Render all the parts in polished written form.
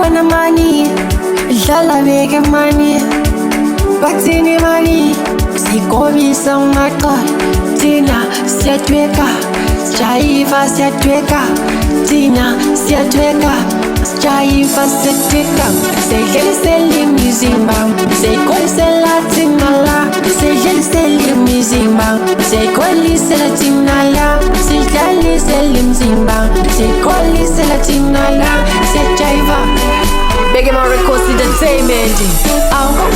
Abafana money, dlala beke money. Bathini money, sikobisa umaqala. Thina siyatweka, sijayiva siyatweka. Thina siyatweka, sijayiva siyatweka. Seyidlelisela imizimba, seyikholisela thina la. Seyidlelisela imizimba, seyikholisela thina la. Seyidlelisela imizimba, seyikholisela thina la. Siyajayiva. Big Man Records Entertainment.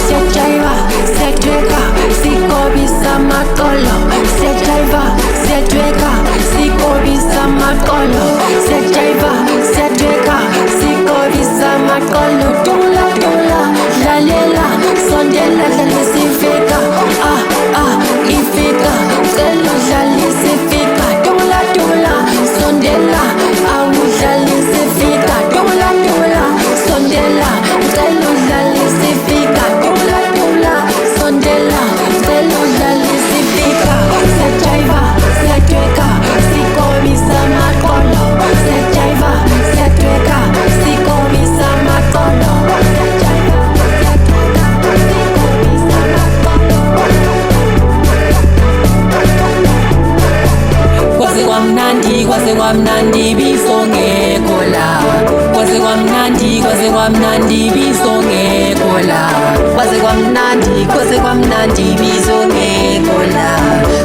Siyajayiva, siyatweka, sikobisa amaqolo. Siyajayiva, siyatweka, sikobisa amaqolo. Siyajayiva, siyatweka, sikobisa amaqolo. Dula dula, dlalela, sondela dlalisa ifika. Ifika, cela udlalisa ifika. Dula dula, sondela, awudlalisa ifika. Dula dula, sondela, cela udlalisa ifika. Dula dula, sondela, cela udlalisa ifika. Siyajayiva, siyatweka, sikobisa amaqolo. Siyajayiva, siyatweka, sikobisa amaqolo. Siyajayiva, siyatweka, sikobisa amaqolo. Kwaze kwamnandi, kwaze kwamnandi bisongekho la. Kwaze kwamnandi, kwaze kwamnandi bisongekho la. Kwaze kwamnandi, kwaze kwamnandi bisongekho la.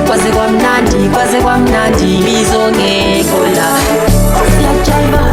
Kwaze kwamnandi, kwaze kwamnandi bisongekho la. Siyajayiva,